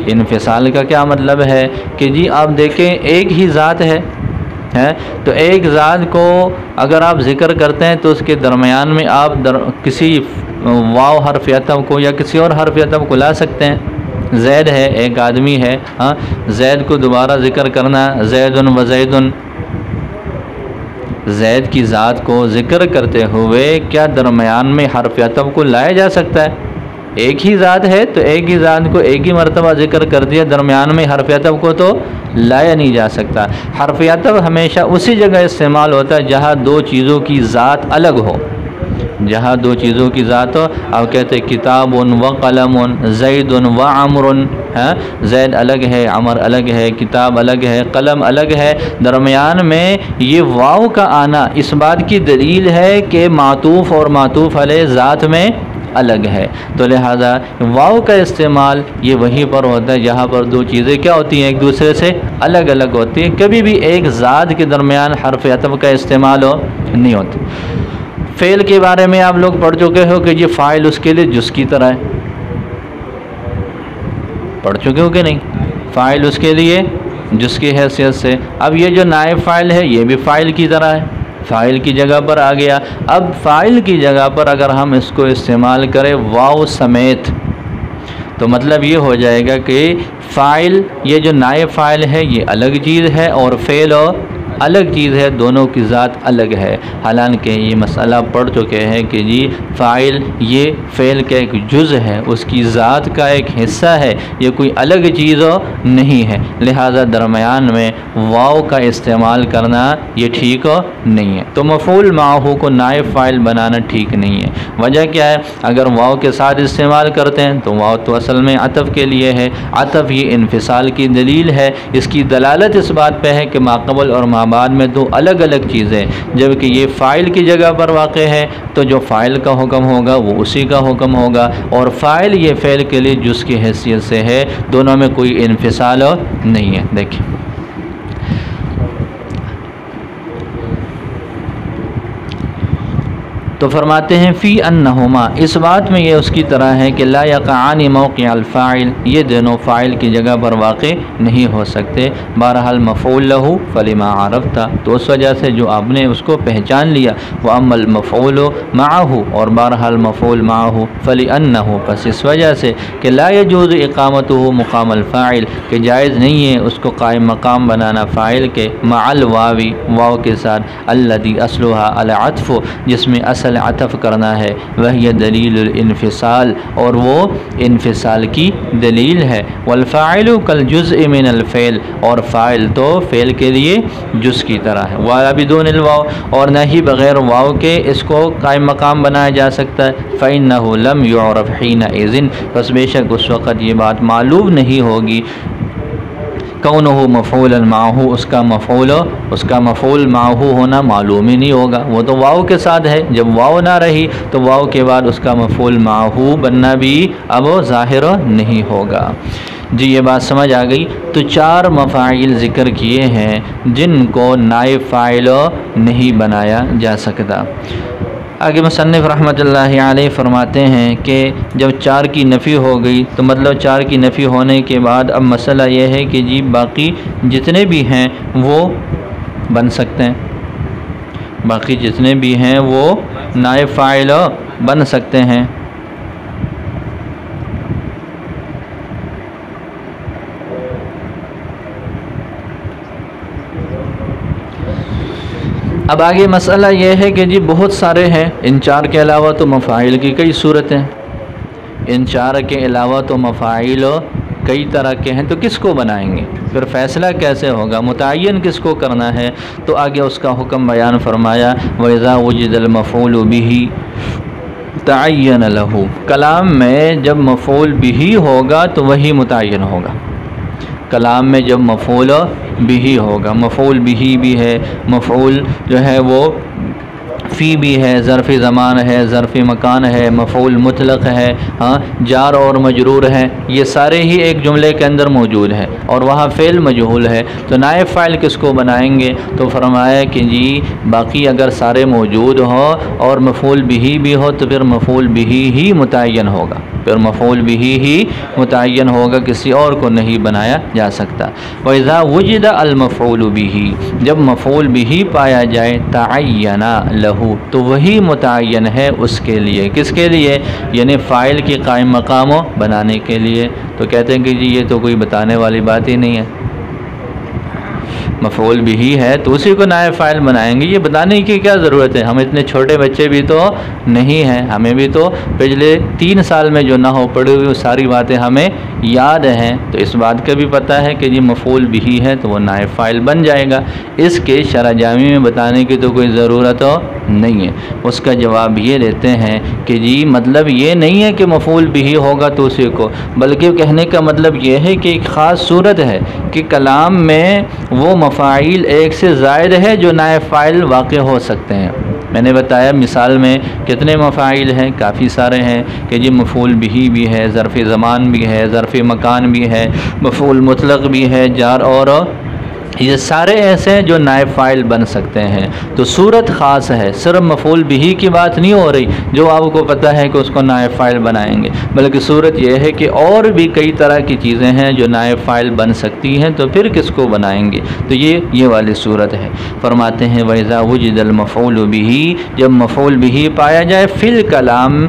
انفصال کا کیا مطلب ہے کہ جی آپ دیکھیں ایک ہی ذات ہے، تو ایک ذات کو اگر آپ ذکر کرتے ہیں تو اس کے درمیان میں آپ کسی واو حرف عطف کو یا کسی اور حرف عطف کو لا سکتے ہیں۔ زید ہے، ایک آدمی ہے، زید کو دوبارہ ذکر کرنا، زید و زید، زید کی ذات کو ذکر کرتے ہوئے کیا درمیان میں حرف عطف کو لایا جا سکتا ہے؟ ایک ہی ذات ہے تو ایک ہی ذات کو ایک ہی مرتبہ ذکر کر دیا، درمیان میں حرف عطف کو تو لایا نہیں جا سکتا۔ حرف عطف ہمیشہ اسی جگہ استعمال ہوتا ہے جہاں دو چیزوں کی ذات الگ ہو، جہاں دو چیزوں کی ذات ہو۔ آپ کہتے ہیں کتاب و قلم زید و عمر، زید الگ ہے، عمر الگ ہے، کتاب الگ ہے، قلم الگ ہے، درمیان میں یہ واو کا آنا اس بات کی دلیل ہے کہ معطوف اور معطوف علیہ ذات میں الگ ہے۔ تو لہذا واو کا استعمال یہ وہیں پر ہوتا ہے جہاں پر دو چیزیں کیا ہوتی ہیں، ایک دوسرے سے الگ الگ ہوتی ہیں۔ کبھی بھی ایک ذات کے درمیان حرف عطف کا استعمال نہیں ہوتا۔ فعل کے بارے میں آپ لوگ پڑھ چکے ہو کہ یہ فاعل اس کے لیے جز کی طرح ہے، پڑھ چکے ہو کہ نہیں؟ فاعل اس کے لیے جز کی حیثیت سے۔ اب یہ جو نائب فاعل ہے یہ بھی فاعل کی طرح ہے، فاعل کی جگہ پر آ گیا۔ اب فاعل کی جگہ پر اگر ہم اس کو استعمال کریں واو سمیت تو مطلب یہ ہو جائے گا کہ فاعل یہ جو نائب فاعل ہے یہ الگ چیز ہے اور فعل الگ چیز ہے، دونوں کی ذات الگ ہے۔ حالانکہ یہ مسئلہ پڑھ چکے ہیں کہ جی فاعل یہ فعل کا ایک جز ہے، اس کی ذات کا ایک حصہ ہے، یہ کوئی الگ چیز نہیں ہے، لہذا درمیان میں واو کا استعمال کرنا یہ ٹھیک نہیں ہے۔ تو مفعول معہ کو نائب فاعل بنانا ٹھیک نہیں ہے۔ وجہ کیا ہے؟ اگر واو کے ساتھ استعمال کرتے ہیں تو واو تو اصل میں عطف کے لیے ہے، عطف یہ انفصال کی دلیل ہے، اس کی دلالت اس بات پہ ہے کہ ما قبل اور ما مقامات میں دو الگ الگ چیزیں، جبکہ یہ فاعل کی جگہ پر واقع ہے تو جو فاعل کا حکم ہوگا وہ اسی کا حکم ہوگا، اور فاعل یہ فعل کے لیے جز کی حیثیت سے ہے، دونوں میں کوئی انفصال نہیں ہے۔ دیکھیں تو فرماتے ہیں فی انہما، اس بات میں یہ اس کی طرح ہے کہ لا یقعان موقع الفاعل، یہ دونوں فاعل کی جگہ پر واقع نہیں ہو سکتے۔ بہرحال مفعول لہ فلما عرفت، تو اس وجہ سے جو آپ نے اس کو پہچان لیا، واما المفعول معہ، اور بہرحال مفعول معہ فلانہ، پس اس وجہ سے کہ لا یجوز اقامتہ مقام الفاعل، کہ جائز نہیں ہے اس کو قائم مقام بنانا فاعل کے، مع الواو، واو کے ساتھ، الذی اصلھا العطف، جس میں اصل عطف کرنا ہے، وہی دلیل الانفصال، اور وہ انفصال کی دلیل ہے۔ والفاعل کالجزء من الفعل، اور فاعل تو فعل کے لیے جز کی طرح ہے۔ ولا بدون الواو، اور نہ ہی بغیر واو کے اس کو قائم مقام بنایا جا سکتا ہے۔ فإنه لم يعرف حينئذ، بس بے شک اس وقت یہ بات معلوم نہیں ہوگی، کونہ مفعولا معہ، اس کا مفعول معہ ہونا معلوم ہی نہیں ہوگا، وہ تو واو کے ساتھ ہے، جب واو نہ رہی تو واو کے بعد اس کا مفعول معہ بننا بھی اب ظاہر نہیں ہوگا۔ جی یہ بات سمجھ آ گئی۔ تو چار مفاعیل ذکر کیے ہیں جن کو نائب فاعل نہیں بنایا جا سکتا۔ آگے مصنف رحمۃ اللہ علیہ فرماتے ہیں کہ جب چار کی نفی ہو گئی تو مطلب چار کی نفی ہونے کے بعد اب مسئلہ یہ ہے کہ جی باقی جتنے بھی ہیں وہ بن سکتے ہیں، باقی جتنے بھی ہیں وہ نائب فاعل بن سکتے ہیں۔ اب آگے مسئلہ یہ ہے کہ جی بہت سارے ہیں، ان چار کے علاوہ تو مفاعیل کی کئی صورتیں، ان چار کے علاوہ تو مفاعیل کئی طرح کے ہیں، تو کس کو بنائیں گے؟ پھر فیصلہ کیسے ہوگا؟ متعین کس کو کرنا ہے؟ تو آگے اس کا حکم بیان فرمایا، وَإِذَا وُجِدَ الْمَفْعُولُ بِهِ تَعَيَّنَ لَهُ، کلام میں جب مفعول بھی ہوگا تو وہی متعین ہوگا۔ کلام میں جب مفعول بھی ہوگا، مفعول بھی ہے، مفعول جو ہے وہ فی بھی ہے، ظرف زمان ہے، ظرف مکان ہے، مفعول مطلق ہے، ہاں جار اور مجرور ہے، یہ سارے ہی ایک جملے کے اندر موجود ہے، اور وہاں فعل مجہول ہے، تو نائب فاعل کس کو بنائیں گے؟ تو فرمایا کہ جی باقی اگر سارے موجود ہو اور مفعول بھی ہو تو پھر مفعول بھی ہی متعین ہوگا، پھر مفعول بھی ہی متعین ہوگا، کسی اور کو نہیں بنایا جا سکتا۔ وَإِذَا وُجِدَ الْمَفْعُولُ بِهِ، جب مفعول بھی پایا جائے، تعین لہ، تو وہی متعین ہے اس کے لیے، کس کے لیے؟ یعنی فاعل کی قائم مقام بنانے کے لیے۔ تو کہتے ہیں کہ جی یہ تو کوئی بتانے والی بات ہی نہیں ہے، مفعول بھی ہے تو اسی کو نائب فاعل بنائیں گے، یہ بتانے کی کیا ضرورت ہے؟ ہم اتنے چھوٹے بچے بھی تو نہیں ہیں، ہمیں بھی تو پچھلے 3 سال میں جو نحو پڑھی ہوئی وہ ساری باتیں ہمیں یاد ہیں، تو اس بات کا بھی پتہ ہے کہ جی مفعول بھی ہے تو وہ نائب فاعل بن جائے گا، اس کے شرح جامی میں بتانے کی تو کوئی ضرورت نہیں ہے۔ اس کا جواب یہ دیتے ہیں کہ جی مطلب یہ نہیں ہے کہ مفعول بھی ہوگا تو اسی کو، بلکہ کہنے کا مطلب یہ ہے کہ ایک خاص صورت ہے کہ کلام میں وہ مفاعیل ایک سے زائد ہے جو نائب فاعل واقع ہو سکتے ہیں۔ میں نے بتایا مثال میں کتنے مفاعیل ہیں، کافی سارے ہیں کہ جی مفعول بھی ہے، ظرف زمان بھی ہے، ظرف مکان بھی ہے، مفعول مطلق بھی ہے، جار اور یہ سارے ایسے ہیں جو نائب فاعل بن سکتے ہیں۔ تو صورت خاص ہے، صرف مفعول بھی کی بات نہیں ہو رہی جو آپ کو پتہ ہے کہ اس کو نائب فاعل بنائیں گے، بلکہ صورت یہ ہے کہ اور بھی کئی طرح کی چیزیں ہیں جو نائب فاعل بن سکتی ہیں، تو پھر کس کو بنائیں گے؟ تو یہ والی صورت ہے۔ فرماتے ہیں وَإِذَا وُجِدَ الْمَفْعُولُ بِهِ، جب مفعول بھی پایا جائے، فی الکلام،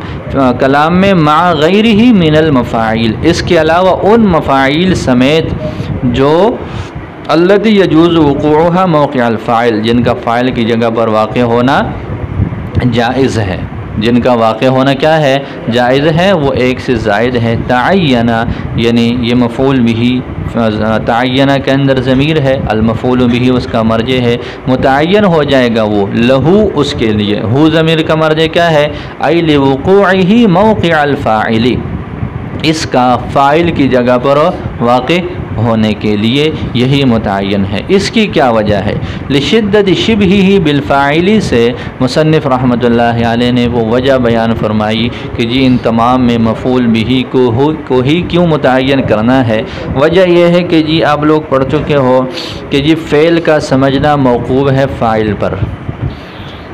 کلام میں، مع غیرہ من المفاعیل، اس کے علاوہ ان مفاعیل سمیت جو الذی یجوز وقوعها موقع الفاعل، جن کا فاعل کی جگہ پر واقع ہونا جائز ہے، جن کا واقع ہونا کیا ہے؟ جائز ہے، وہ ایک سے زائد ہے۔ تعینہ، یعنی یہ مفعول بھی، تعینہ کے اندر ضمیر ہے، المفعول بھی اس کا مرجع ہے، متعین ہو جائے گا وہ لہو، اس کے لیے، ہو ضمیر کا مرجع کیا ہے؟ ای لوقوعہ موقع الفاعل، اس کا فاعل کی جگہ پر واقع ہونے کے لیے یہی متعین ہے۔ اس کی کیا وجہ ہے؟ لشدت شبہہ بالفاعل سے مصنف رحمۃ اللہ علیہ نے وہ وجہ بیان فرمائی کہ جی ان تمام میں مفعول بہ کو ہی کیوں متعین کرنا ہے۔ وجہ یہ ہے کہ جی آپ لوگ پڑھ چکے ہو کہ جی فعل کا سمجھنا موقوف ہے فاعل پر۔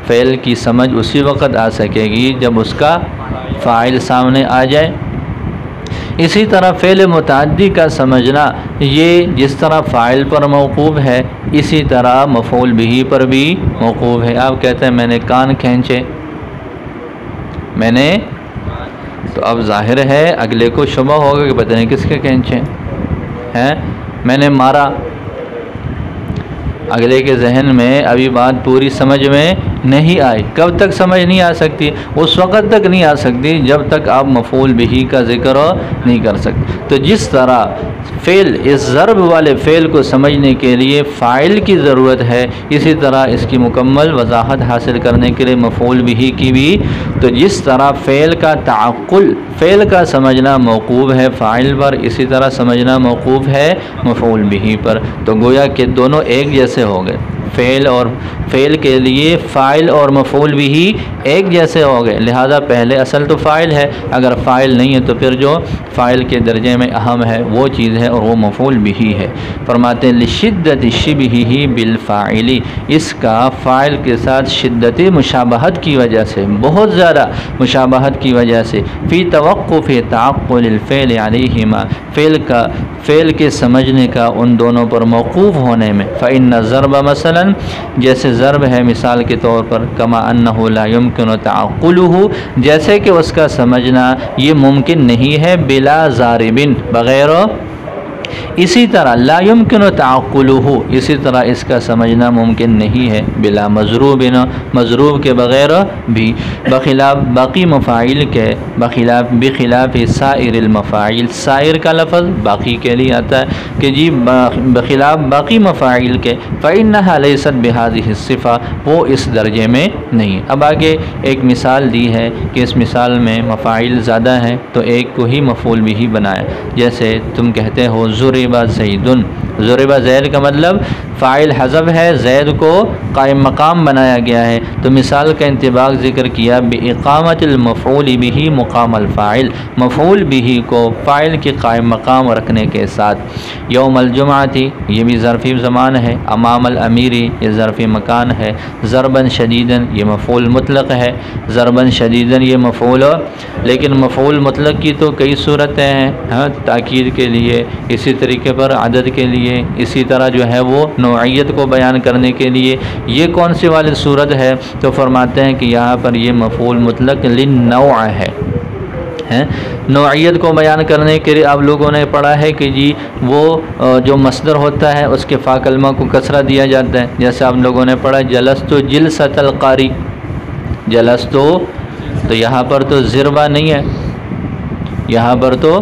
فعل کی سمجھ اسی وقت آ سکے گی جب اس کا فاعل سامنے آ جائے۔ اسی طرح فعل متعدی کا سمجھنا یہ جس طرح فاعل پر موقوف ہے اسی طرح مفعول بہ پر بھی موقوف ہے۔ آپ کہتے ہیں میں نے کان کھینچے، میں نے، تو اب ظاہر ہے اگلے کو شبہ ہوگا کہ پتہ نہیں کس کے کھینچے ہیں۔ میں نے مارا، اگلے کے ذہن میں ابھی بات پوری سمجھ میں نہیں آئی۔ کب تک سمجھ نہیں آ سکتی؟ اس وقت تک نہیں آ سکتی جب تک آپ مفعول بہ کا ذکر نہیں کر سکتے۔ تو جس طرح فعل، اس ضرب والے فعل کو سمجھنے کے لیے فاعل کی ضرورت ہے، اسی طرح اس کی مکمل وضاحت حاصل کرنے کے لیے مفعول بہ کی بھی۔ تو جس طرح فعل کا تعقل، فعل کا سمجھنا موقوف ہے فاعل پر، اسی طرح سمجھنا موقوف ہے مفعول بہ پر۔ تو گویا کہ دونوں ایک جیسے ہو گئے، فعل کے لیے فاعل اور مفعول بھی ایک جیسے ہو گئے، لہذا پہلے اصل تو فاعل ہے، اگر فاعل نہیں ہے تو پھر جو فاعل کے درجے میں اہم ہے وہ چیز ہے اور وہ مفعول بھی ہے۔ فرماتے ہیں لشدت شبہہ بالفاعل، اس کا فاعل کے ساتھ شدت مشابہت کی وجہ سے، بہت زیادہ مشابہت کی وجہ سے، فی توقف تعقل الفعل علیہما، فعل کے سمجھنے کا ان دونوں پر موقوف ہونے میں، فإن ضرب مثلا، جیسے ضرب ہے مثال کے طور پر، کما انہ لا یمکن تعقلہ، جیسے کہ اس کا سمجھنا یہ ممکن نہیں ہے بلا ضارب، بغیر، اسی طرح لا یمکن تعقلہ، اسی طرح اس کا سمجھنا ممکن نہیں ہے بلا مضروب، مضروب کے بغیر بھی، بخلاف باقی مفاعل کے، بخلاف سائر المفاعل، سائر کا لفظ باقی کے لیے آتا ہے کہ جی بخلاف باقی مفاعل کے، فإنہا لیست بہذہ الصفہ، وہ اس درجے میں نہیں۔ اب آگے ایک مثال دی ہے کہ اس مثال میں مفاعل زیادہ ہیں تو ایک کو ہی مفعول بھی بنایا، جیسے تم کہتے ہو ضرب زید، ضرب زید کا مطلب فاعل حذف ہے، زید کو قائم مقام بنایا گیا ہے، تو مثال کا انطباق ذکر کیا بإقامت المفعول به مقام الفاعل، مفعول به کو فاعل کے قائم مقام رکھنے کے ساتھ۔ یوم الجمعہ، یہ بھی ظرفی زمان ہے، امام الامیر، یہ ظرفی مکان ہے، ضربا شدیدا، یہ مفعول مطلق ہے، ضربا شدیدا یہ مفعول، لیکن مفعول مطلق کی تو کئی صورتیں ہیں، تاکید کے لیے، اسی طریقے پر عدد کے لیے، اسی طرح جو ہے وہ نوعیت کو بیان کرنے کے لیے۔ یہ کون سی والی صورت ہے؟ تو فرماتے ہیں کہ یہاں پر یہ مفعول مطلق للنوع ہے، نوعیت کو بیان کرنے کے لیے۔ آپ لوگوں نے پڑھا ہے کہ جی وہ جو مصدر ہوتا ہے اس کے فا کلمہ کو کسرہ دیا جاتا ہے، جیسے آپ لوگوں نے پڑھا جلست جلست القاری، جلست، تو یہاں پر تو ضربہ نہیں ہے، یہاں پر تو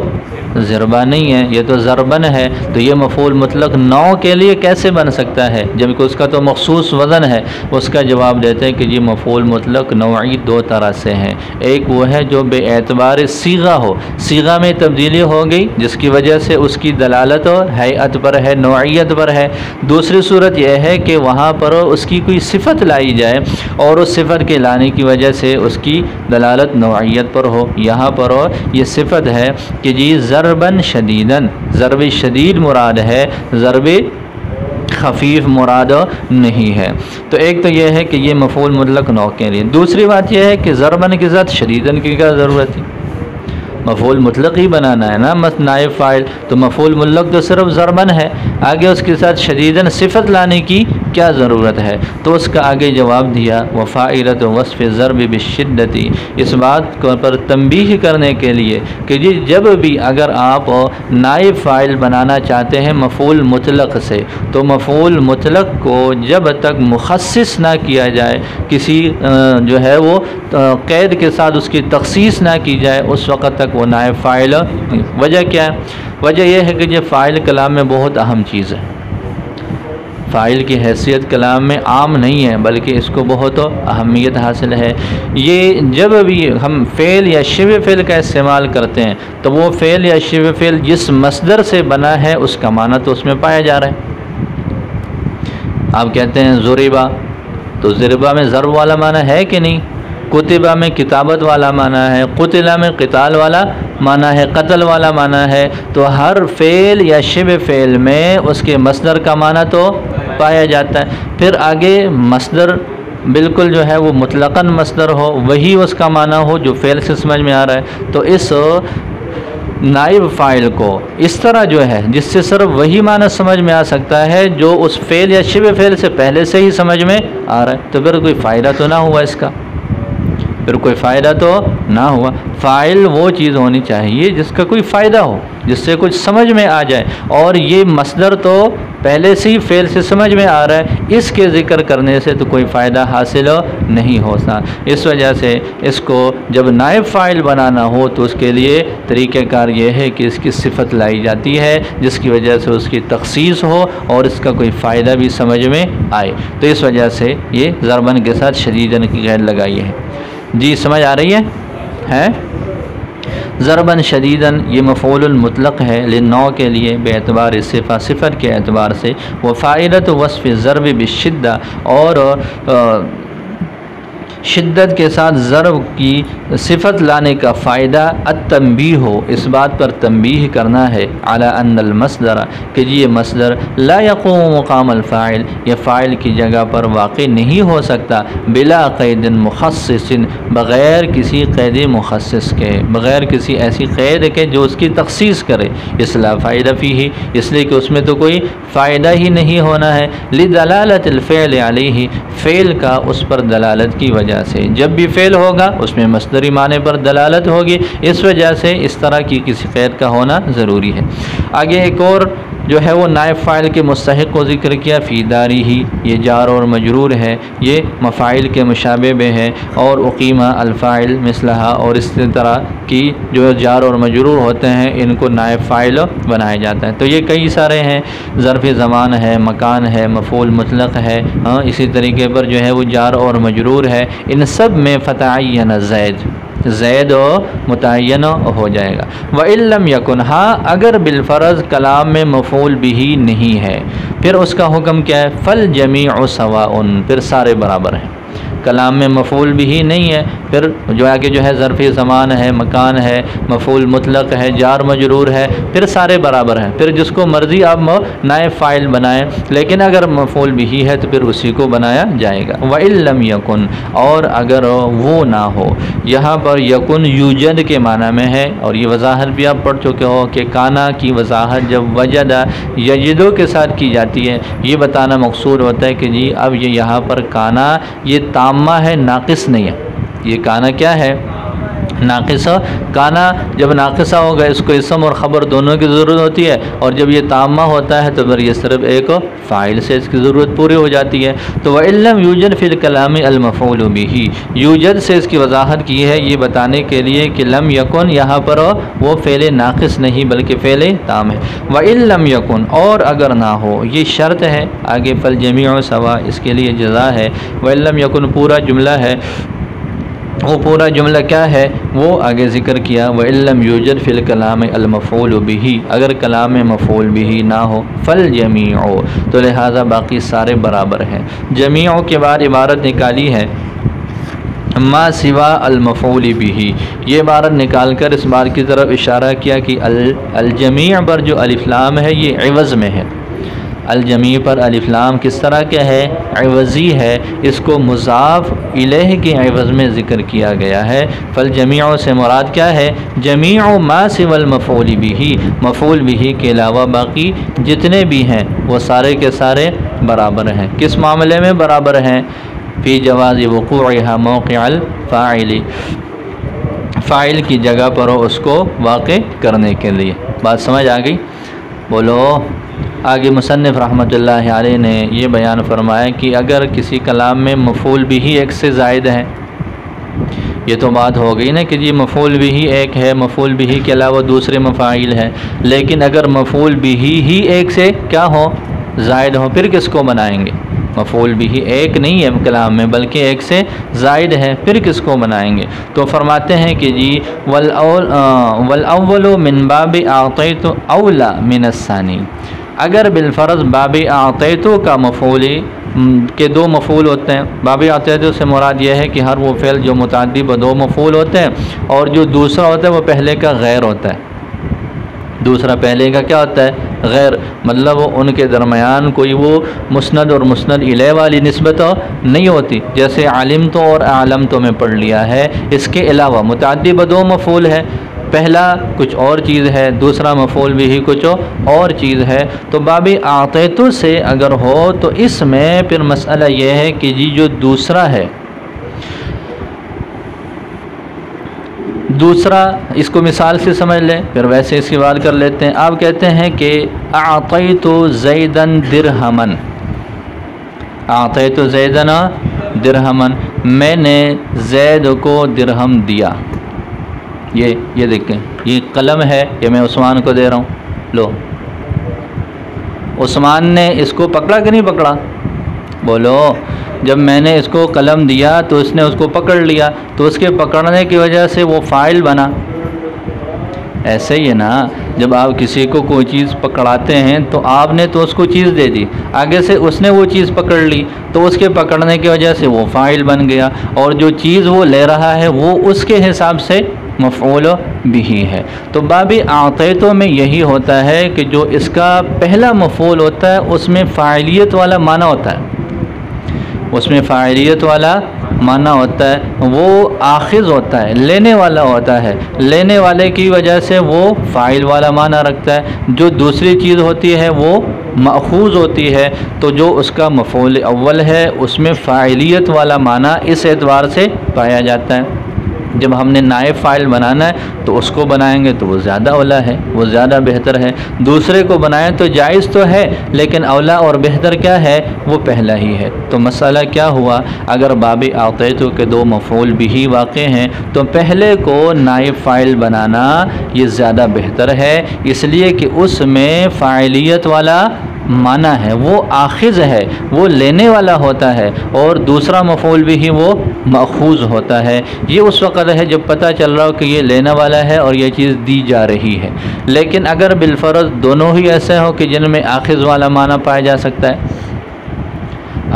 ضربہ نہیں ہے، یہ تو ضربن ہے، تو یہ مفعول مطلق نوع کے لیے کیسے بن سکتا ہے جبکہ اس کا تو مخصوص وزن ہے؟ اس کا جواب دیتے ہیں کہ جی مفعول مطلق نوعی دو طرح سے ہیں، ایک وہ ہے جو بے اعتبار صیغہ ہو، صیغہ میں تبدیلی ہو گئی جس کی وجہ سے اس کی دلالت ہیئت پر ہے، نوعیت پر ہے۔ دوسری صورت یہ ہے کہ وہاں پر اس کی کوئی صفت لائی جائے اور اس صفت کے لانے کی وجہ سے اس کی دلالت نوعیت پر ہو۔ یہاں پر یہ صفت ہے کہ جی ضرباً شدیداً، ضرب شدید مراد ہے، ضرب خفیف مراد نہیں ہے۔ تو ایک تو یہ ہے کہ یہ مفعول مطلق نوع کے لیے۔ دوسری بات یہ ہے کہ ضرباً کے ساتھ شدیداً کی کیا ضرورت ہے؟ مفعول مطلق ہی بنانا ہے نا، نائب فاعل، تو مفعول مطلق تو صرف ضرباً ہے، آگے اس کے ساتھ شدیداً صفت لانے کی کیا ضرورت ہے؟ تو اس کا آگے جواب دیا وفائلۃ وصف ضرب بالشدۃ، اس بات پر تنبیہ کرنے کے لیے کہ جی جب بھی اگر آپ نائب فاعل بنانا چاہتے ہیں مفعول مطلق سے، تو مفعول مطلق کو جب تک مخصص نہ کیا جائے، کسی جو ہے وہ قید کے ساتھ اس کی تخصیص نہ کی جائے، اس وقت تک وہ نائب فاعل۔ وجہ کیا ہے؟ وجہ یہ ہے کہ یہ فاعل کلام میں بہت اہم چیز ہے، فاعل کی حیثیت کلام میں عام نہیں ہے بلکہ اس کو بہت اہمیت حاصل ہے۔ یہ جب بھی ہم فعل یا شبہ فعل کا استعمال کرتے ہیں تو وہ فعل یا شبہ فعل جس مصدر سے بنا ہے اس کا معنی تو اس میں پایا جا رہا ہے۔ آپ کہتے ہیں ضربہ، تو ضربہ میں ضرب والا معنی ہے کہ نہیں؟ کتبہ میں کتابت والا معنی ہے، قتلہ میں قتال والا معنی ہے، قتل والا معنی ہے۔ تو ہر فعل یا شبہ فعل میں اس کے مصدر کا معنی تو پایا جاتا ہے۔ پھر آگے مصدر بالکل جو ہے وہ مطلقاً مصدر ہو، وہی اس کا معنی ہو جو فعل سے سمجھ میں آ رہا ہے، تو اس نائب فاعل کو اس طرح جو ہے جس سے صرف وہی معنی سمجھ میں آ سکتا ہے جو اس فعل یا شبہ فعل سے پہلے سے ہی سمجھ میں آ رہا ہے، تو پھر کوئی فائدہ تو نہ ہوا اس کا، پھر کوئی فائدہ تو نہ ہوا۔ فاعل وہ چیز ہونی چاہیے جس کا کوئی فائدہ ہو، جس سے کچھ سمجھ میں آ جائے، اور یہ مصدر تو پہلے سے ہی فعل سے سمجھ میں آ رہا ہے، اس کے ذکر کرنے سے تو کوئی فائدہ حاصل نہیں ہوتا۔ اس وجہ سے اس کو جب نائب فاعل بنانا ہو تو اس کے لیے طریقہ کار یہ ہے کہ اس کی صفت لائی جاتی ہے جس کی وجہ سے اس کی تخصیص ہو اور اس کا کوئی فائدہ بھی سمجھ میں آئے، تو اس وجہ سے یہ ضربن کے ساتھ شدیدن کی غیر لگائی ہے۔ جی سمجھ آ رہی ہے؟ ضرباً شدیداً یہ مفعول المطلق ہے للنوع کے لیے بے اعتبار صفت، صفت کے اعتبار سے، وفائدۃ وصف ضرب بالشدہ، اور شدت کے ساتھ ضرب کی صفت لانے کا فائدہ التنبیہ ہو، اس بات پر تنبیہ کرنا ہے، علی ان المصدر کہ یہ مصدر لا یقوم مقام الفاعل، یہ فاعل کی جگہ پر واقع نہیں ہو سکتا، بلا قید مخصص بغیر کسی قید مخصص کے، بغیر کسی ایسی قید کے جو اس کی تخصیص کرے، اس لا فائدہ فیہ، اس لیے کہ اس میں تو کوئی فائدہ ہی نہیں ہونا ہے، لدلالت الفعل علیہ، فعل کا اس پر دلالت کی وجہ سے، جب بھی فعل ہوگا اس میں مصدری معنی پر دلالت ہوگی، اس وجہ سے اس طرح کی کسی قید کا ہونا ضروری ہے۔ آگے ایک اور جو ہے وہ نائب فاعل کے مستحق کو ذکر کیا، فی داری ہی، یہ جار اور مجرور ہے، یہ مفاعل کے مشابہ میں ہے، اور اقیمہ الفاعل مثلہا، اور اس طرح کی جو جار اور مجرور ہوتے ہیں ان کو نائب فاعل بنایا جاتا ہے۔ تو یہ کئی سارے ہیں، ظرف زمان ہے، مکان ہے، مفعول مطلق ہے، اسی طریقے پر جو ہے وہ جار اور مجرور ہے، ان سب میں فتعین زید متعین ہو جائے گا۔ وَإِن لَّمْ يَكُنْ، ہاں اگر بالفرض کلام میں مفعول بھی نہیں ہے، پھر اس کا حکم کیا ہے، فَالْجَمِيعُ سَوَاءٌ، پھر سارے برابر ہیں۔ کلام میں مفعول بھی نہیں ہے، پھر جو آگے جو ہے ظرف زمان ہے، مکان ہے، مفعول مطلق ہے، جار مجرور ہے، پھر سارے برابر ہیں، پھر جس کو مرضی آپ نائب فاعل بنائیں، لیکن اگر مفعول بھی ہے تو پھر اسی کو بنایا جائے گا۔ وَإِن لَّمْ يَكُنْ، اور اگر وہ نہ ہو، یہاں پر یکن یوجد کے معنی میں ہے، اور یہ وضاحت بھی آپ پڑھ چکے ہو کہ کانا کی وضاحت جب وجد یجدو کے ساتھ کی جاتی ہے، یہ بتانا مقصود ہوتا ہے کہ جی اب یہ یہاں پر کانا یہ تامہ ہے، ناقص نہیں ہے، یہ کانا کیا ہے، ناقصہ۔ کانا جب ناقصہ ہوگا اس کو اسم اور خبر دونوں کی ضرورت ہوتی ہے، اور جب یہ تامہ ہوتا ہے تو پھر یہ صرف ایک فاعل سے اس کی ضرورت پوری ہو جاتی ہے۔ تو وَإِن لَّمْ يُوجَدْ فِي الْكَلَامِ الْمَفْعُولُ بِهِ، یوجد سے اس کی وضاحت کی ہے یہ بتانے کے لیے کہ لم یکن یہاں پر وہ فعل ناقص نہیں بلکہ فعل تام ہے۔ وَإِن لَّم يَكُنْ، اور اگر نہ ہو، یہ شرط ہے، آگے فَالْجَمِيعُ سَوَاءٌ اس کے لیے جزا ہے، وَإِن لَّم يَكُنْ پورا جملہ ہے، وہ پورا جملہ کیا ہے وہ آگے ذکر کیا، وَإِن لَّمْ يُوجَدْ فِي الْكَلَامِ الْمَفْعُولُ بِهِ، اگر کلام میں مفعول بھی نہ ہو، فَالْجَمِيعُ تو لہٰذا باقی سارے برابر ہیں۔ جمیع کے بعد عبارت نکالی ہے ما سوا المفعول به، یہ عبارت نکال کر اس بات کی طرف اشارہ کیا کہ الجمیع پر جو الف لام ہے یہ عوض میں ہے، الجمیع پر الف لام کس طرح کے ہے، عوضی ہے، اس کو مضاف الیہ کے عوض میں ذکر کیا گیا ہے۔ فالجمیع سے مراد کیا ہے، جمیع ما سوى المفعول به، مفعول به کے علاوہ باقی جتنے بھی ہیں وہ سارے کے سارے برابر ہیں۔ کس معاملے میں برابر ہیں، فی جواز وقوعها موقع الفاعل، فاعل کی جگہ پر ہو اس کو واقع کرنے کے لیے۔ بات سمجھ آ گئی؟ بولو۔ آگے مصنف رحمۃ اللہ علیہ نے یہ بیان فرمایا کہ اگر کسی کلام میں مفعول بھی ایک سے زائد ہے، یہ تو بات ہو گئی نا کہ جی مفعول بھی ایک ہے، مفعول بھی کے علاوہ دوسرے مفاعیل ہیں، لیکن اگر مفعول بھی ہی ایک سے کیا ہو زائد ہو پھر کس کو بنائیں گے؟ مفعول بھی ایک نہیں ہے کلام میں بلکہ ایک سے زائد ہے، پھر کس کو بنائیں گے؟ تو فرماتے ہیں کہ جی والاول من باب اعطیت اولا من الثانی، اگر بالفرض باب اعطیت کا مفعول کے دو مفعول ہوتے ہیں، باب اعطیت سے مراد یہ ہے کہ ہر وہ فعل جو متعدی ب دو مفعول ہوتے ہیں اور جو دوسرا ہوتا ہے وہ پہلے کا غیر ہوتا ہے، دوسرا پہلے کا کیا ہوتا ہے؟ غیر، مطلب ان کے درمیان کوئی وہ مسند اور مسند الیہ والی نسبت نہیں ہوتی، جیسے علمت اور اعلمت میں پڑھ لیا ہے۔ اس کے علاوہ متعدی ب دو مفعول ہے، پہلا کچھ اور چیز ہے، دوسرا مفعول بھی ہی کچھ اور چیز ہے، تو باب اعطیت سے اگر ہو تو اس میں پھر مسئلہ یہ ہے کہ جی جو دوسرا ہے، دوسرا اس کو مثال سے سمجھ لیں، پھر ویسے اس کی بات کر لیتے ہیں۔ آپ کہتے ہیں کہ اعطیت زیدن درہمن، اعطیت زیدن درہمن، میں نے زید کو درہم دیا۔ یہ دیکھیں، یہ قلم ہے، یہ میں عثمان کو دے رہا ہوں، لو۔ عثمان نے اس کو پکڑا کہ نہیں پکڑا؟ بولو، جب میں نے اس کو قلم دیا تو اس نے اس کو پکڑ لیا، تو اس کے پکڑنے کی وجہ سے وہ فاعل بنا۔ ایسے ہی ہے نا، جب آپ کسی کو کوئی چیز پکڑاتے ہیں تو آپ نے تو اس کو چیز دے دی، آگے سے اس نے وہ چیز پکڑ لی تو اس کے پکڑنے کی وجہ سے وہ فاعل بن گیا، اور جو چیز وہ لے رہا ہے وہ اس کے حساب سے مفعول بھی ہے۔ تو باب اعطیت میں یہی ہوتا ہے کہ جو اس کا پہلا مفعول ہوتا ہے اس میں فاعلیت والا معنی ہوتا ہے، اس میں فاعلیت والا معنی ہوتا ہے، وہ آخذ ہوتا ہے، لینے والا ہوتا ہے، لینے والے کی وجہ سے وہ فاعل والا معنی رکھتا ہے۔ جو دوسری چیز ہوتی ہے وہ مأخوذ ہوتی ہے، تو جو اس کا مفعول اول ہے اس میں فاعلیت والا معنی اس اعتبار سے پایا جاتا ہے۔ جب ہم نے نائب فاعل بنانا ہے تو اس کو بنائیں گے تو وہ زیادہ اولا ہے، وہ زیادہ بہتر ہے۔ دوسرے کو بنائیں تو جائز تو ہے لیکن اولا اور بہتر کیا ہے؟ وہ پہلا ہی ہے۔ تو مسئلہ کیا ہوا؟ اگر باب اعطیت کے دو مفعول بھی واقع ہیں تو پہلے کو نائب فاعل بنانا یہ زیادہ بہتر ہے، اس لیے کہ اس میں فاعلیت والا معنی ہے، وہ آخذ ہے، وہ لینے والا ہوتا ہے، اور دوسرا مفعول بھی وہ مأخوذ ہوتا ہے۔ یہ اس وقت ہے جب پتہ چل رہا ہو کہ یہ لینے والا ہے اور یہ چیز دی جا رہی ہے۔ لیکن اگر بالفرض دونوں ہی ایسے ہوں کہ جن میں آخذ والا معنی پایا جا سکتا ہے،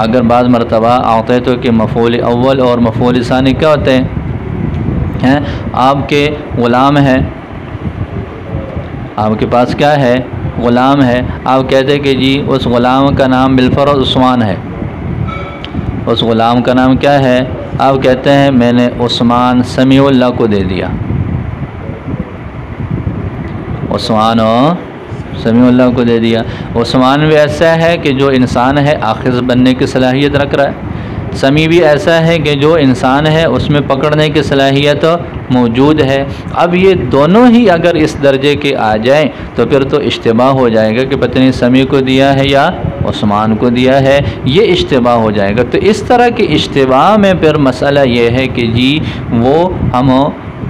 اگر بعض مرتبہ اعطیت کے مفعول اول اور مفعول ثانی کیا ہوتے ہیں؟ آپ کے غلام ہیں، آپ کے پاس کیا ہے؟ غلام ہے، آپ کہتے کہ جی اس غلام کا نام بالفرض عثمان ہے، اس غلام کا نام کیا ہے؟ آپ کہتے ہیں میں نے عثمان سمیع اللہ کو دے دیا، عثمان سمیع اللہ کو دے دیا۔ عثمان بھی ایسا ہے کہ جو انسان ہے آخذ بننے کی صلاحیت رکھ رہا ہے، سمیع بھی ایسا ہے کہ جو انسان ہے اس میں پکڑنے کی صلاحیت موجود ہے۔ اب یہ دونوں ہی اگر اس درجے کے آ جائیں تو پھر تو اشتباہ ہو جائے گا کہ پتہ نہیں سمیع کو دیا ہے یا عثمان کو دیا ہے، یہ اشتباہ ہو جائے گا۔ تو اس طرح کے اشتباہ میں پھر مسئلہ یہ ہے کہ جی وہ ہم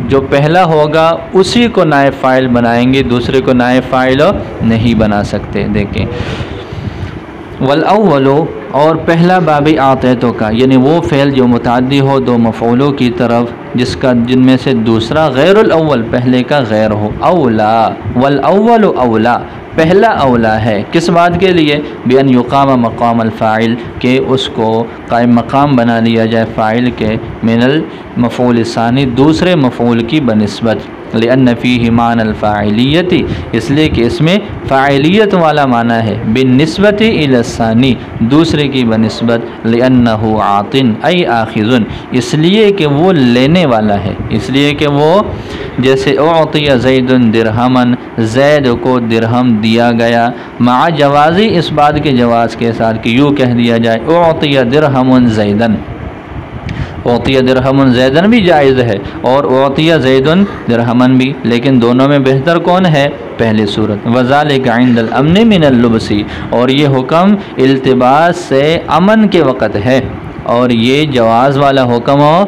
جو پہلا ہوگا اسی کو نائب فاعل بنائیں گے، دوسرے کو نائب فاعل نہیں بنا سکتے۔ دیکھیں والاول، اور پہلا باب اعطیت کا یعنی وہ فعل جو متعدی ہو دو مفعولوں کی طرف جن میں سے دوسرا غیر الاول پہلے کا غیر ہو، اولا، والاول اولا، پہلا اولا ہے کس بات کے لیے؟ بان یقام مقام الفاعل، کہ اس کو قائم مقام بنا لیا جائے فاعل کے، من المفعول الثانی، دوسرے مفعول کی بنسبت، لأن فیہ معنی الفاعلیت، اس لیے کہ اس میں فاعلیت والا معنی ہے، بالنسبت الی الثانی، دوسرے کی بنسبت، لأنہ عاط ای آخذ، اس لیے کہ وہ لینے والا ہے، اس لیے کہ وہ جیسے اعطی زید درہمن، زید کو درہم دیا گیا، مع جوازی، اس بات کے جواز کے ساتھ کہ یوں کہہ دیا جائے اعطی درہم زیدن، اعطی درہم زیدن بھی جائز ہے اور اعطی زید درہمن بھی، لیکن دونوں میں بہتر کون ہے؟ پہلی صورت۔ وذالک عند الامن من اللبس، اور یہ حکم التباس سے امن کے وقت ہے، اور یہ جواز والا حکم ہو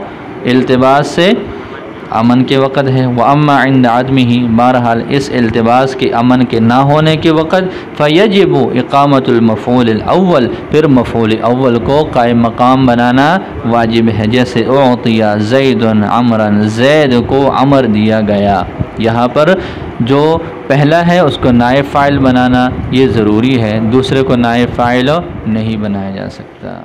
التباس سے امن کے وقت ہے، وَأَمَّا عِنْدَ عَدْمِهِ بہرحال اس التباس کے امن کے نہ ہونے کے وقت فَيَجِبُ إِقَامَةُ الْمَفْعُولِ الْأَوَّلِ پھر مفعول اول کو قائم مقام بنانا واجب ہے، جیسے اعطیٰ زید عمرا، زید کو عمر دیا گیا، یہاں پر جو پہلا ہے اس کو نائب فاعل بنانا یہ ضروری ہے، دوسرے کو نائب فاعل نہیں بنایا جا سکتا۔